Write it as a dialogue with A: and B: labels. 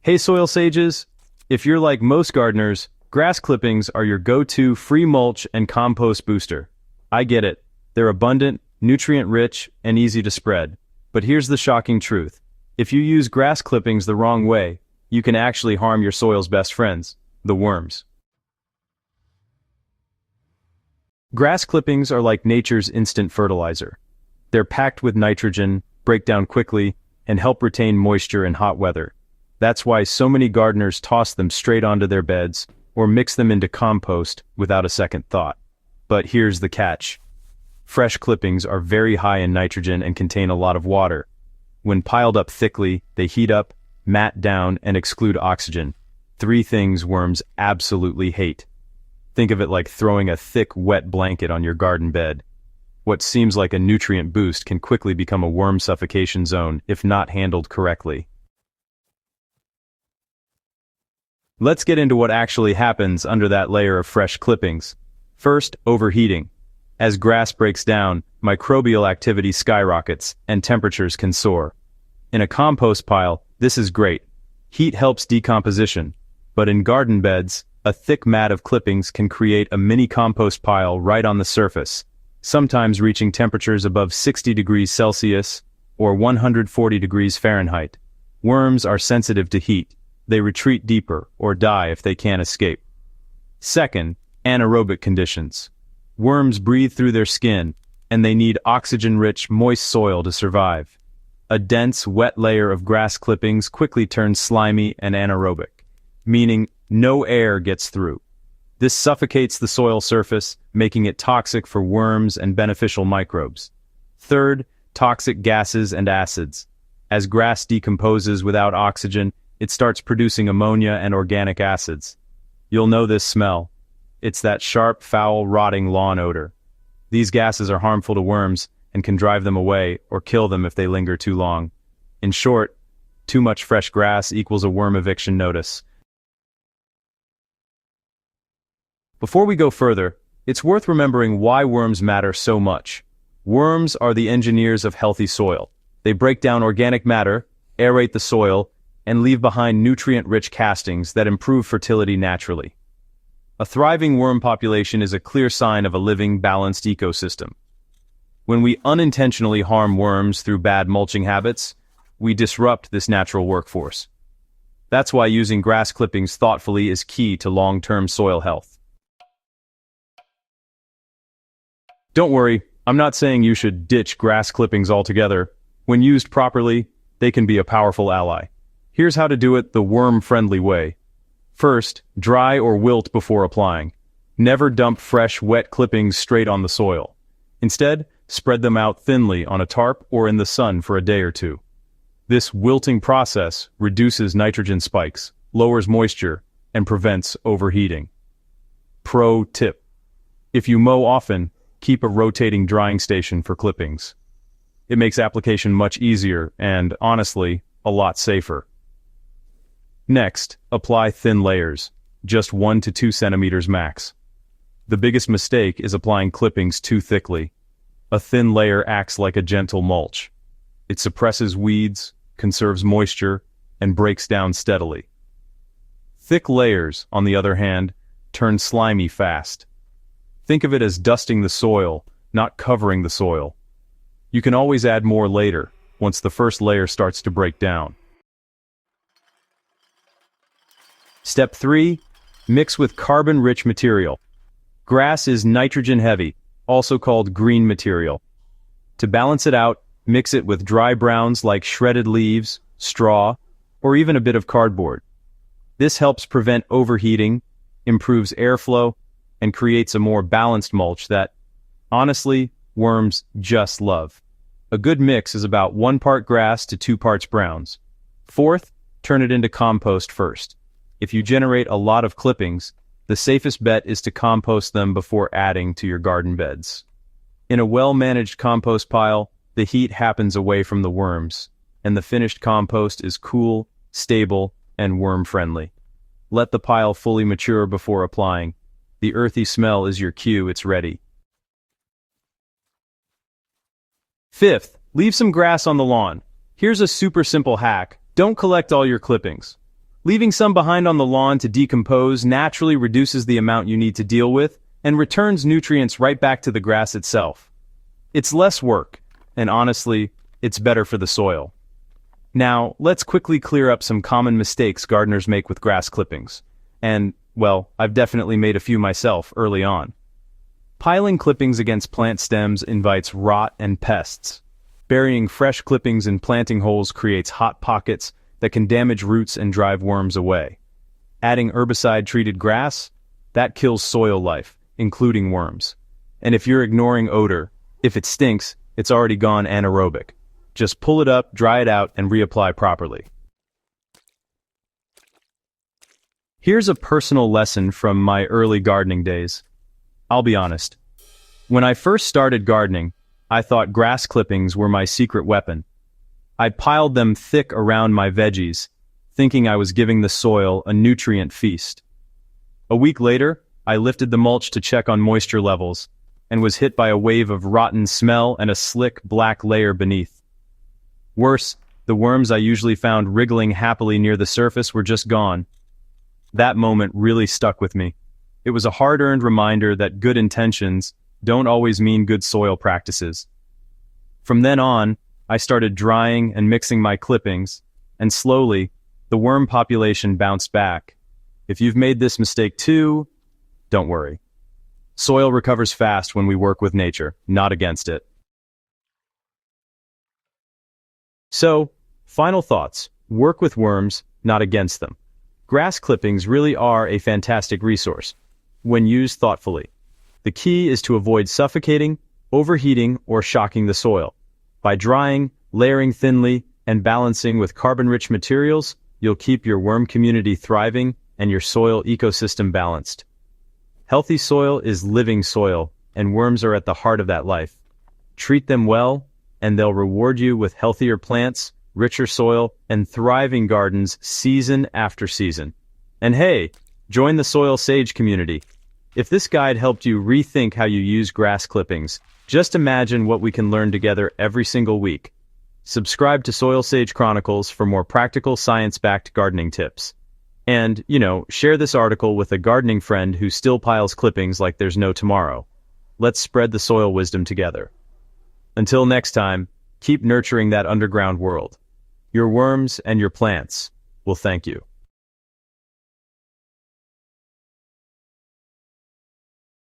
A: Hey soil sages, if you're like most gardeners, grass clippings are your go-to free mulch and compost booster. I get it. They're abundant, nutrient-rich, and easy to spread. But here's the shocking truth. If you use grass clippings the wrong way, you can actually harm your soil's best friends, the worms. Grass clippings are like nature's instant fertilizer. They're packed with nitrogen, break down quickly, and help retain moisture in hot weather. That's why so many gardeners toss them straight onto their beds or mix them into compost without a second thought. But here's the catch. Fresh clippings are very high in nitrogen and contain a lot of water. When piled up thickly, they heat up, mat down, and exclude oxygen. Three things worms absolutely hate. Think of it like throwing a thick, wet blanket on your garden bed. What seems like a nutrient boost can quickly become a worm suffocation zone if not handled correctly. Let's get into what actually happens under that layer of fresh clippings. First, overheating. As grass breaks down, microbial activity skyrockets, and temperatures can soar. In a compost pile, this is great. Heat helps decomposition. But in garden beds, a thick mat of clippings can create a mini compost pile right on the surface, sometimes reaching temperatures above 60 degrees Celsius or 140 degrees Fahrenheit. Worms are sensitive to heat. They retreat deeper or die if they can't escape. Second, anaerobic conditions. Worms breathe through their skin, and they need oxygen-rich, moist soil to survive. A dense, wet layer of grass clippings quickly turns slimy and anaerobic, meaning no air gets through. This suffocates the soil surface, making it toxic for worms and beneficial microbes. Third, toxic gases and acids. As grass decomposes without oxygen, it starts producing ammonia and organic acids. You'll know this smell. It's that sharp, foul, rotting lawn odor. These gases are harmful to worms and can drive them away or kill them if they linger too long. In short, too much fresh grass equals a worm eviction notice. Before we go further, it's worth remembering why worms matter so much. Worms are the engineers of healthy soil. They break down organic matter, aerate the soil, and leave behind nutrient-rich castings that improve fertility naturally. A thriving worm population is a clear sign of a living, balanced ecosystem. When we unintentionally harm worms through bad mulching habits, we disrupt this natural workforce. That's why using grass clippings thoughtfully is key to long-term soil health. Don't worry, I'm not saying you should ditch grass clippings altogether. When used properly, they can be a powerful ally. Here's how to do it the worm-friendly way. First, dry or wilt before applying. Never dump fresh, wet clippings straight on the soil. Instead, spread them out thinly on a tarp or in the sun for a day or two. This wilting process reduces nitrogen spikes, lowers moisture, and prevents overheating. Pro tip: if you mow often, keep a rotating drying station for clippings. It makes application much easier and, honestly, a lot safer. Next, apply thin layers, just 1 to 2 centimeters max. The biggest mistake is applying clippings too thickly. A thin layer acts like a gentle mulch. It suppresses weeds, conserves moisture, and breaks down steadily. Thick layers, on the other hand, turn slimy fast. Think of it as dusting the soil, not covering the soil. You can always add more later, once the first layer starts to break down. Step 3. Mix with carbon-rich material. Grass is nitrogen-heavy, also called green material. To balance it out, mix it with dry browns like shredded leaves, straw, or even a bit of cardboard. This helps prevent overheating, improves airflow, and creates a more balanced mulch that, honestly, worms just love. A good mix is about 1 part grass to 2 parts browns. Fourth, turn it into compost first. If you generate a lot of clippings, the safest bet is to compost them before adding to your garden beds. In a well-managed compost pile, the heat happens away from the worms, and the finished compost is cool, stable, and worm-friendly. Let the pile fully mature before applying. The earthy smell is your cue it's ready. Fifth, leave some grass on the lawn. Here's a super simple hack. Don't collect all your clippings. Leaving some behind on the lawn to decompose naturally reduces the amount you need to deal with and returns nutrients right back to the grass itself. It's less work, and honestly, it's better for the soil. Now, let's quickly clear up some common mistakes gardeners make with grass clippings. And, well, I've definitely made a few myself early on. Piling clippings against plant stems invites rot and pests. Burying fresh clippings in planting holes creates hot pockets that can damage roots and drive worms away. Adding herbicide-treated grass, that kills soil life, including worms. And if you're ignoring odor, if it stinks, it's already gone anaerobic. Just pull it up, dry it out, and reapply properly. Here's a personal lesson from my early gardening days. I'll be honest. When I first started gardening, I thought grass clippings were my secret weapon. I piled them thick around my veggies, thinking I was giving the soil a nutrient feast. A week later, I lifted the mulch to check on moisture levels, and was hit by a wave of rotten smell and a slick black layer beneath. Worse, the worms I usually found wriggling happily near the surface were just gone. That moment really stuck with me. It was a hard-earned reminder that good intentions don't always mean good soil practices. From then on, I started drying and mixing my clippings, and slowly, the worm population bounced back. If you've made this mistake too, don't worry. Soil recovers fast when we work with nature, not against it. So, final thoughts. Work with worms, not against them. Grass clippings really are a fantastic resource, when used thoughtfully. The key is to avoid suffocating, overheating, or shocking the soil. By drying, layering thinly, and balancing with carbon-rich materials, you'll keep your worm community thriving and your soil ecosystem balanced. Healthy soil is living soil, and worms are at the heart of that life. Treat them well, and they'll reward you with healthier plants, richer soil, and thriving gardens season after season. And hey, join the Soil Sage community. If this guide helped you rethink how you use grass clippings, just imagine what we can learn together every single week. Subscribe to Soil Sage Chronicles for more practical, science-backed gardening tips. And, share this article with a gardening friend who still piles clippings like there's no tomorrow. Let's spread the soil wisdom together. Until next time, keep nurturing that underground world. Your worms and your plants will thank you.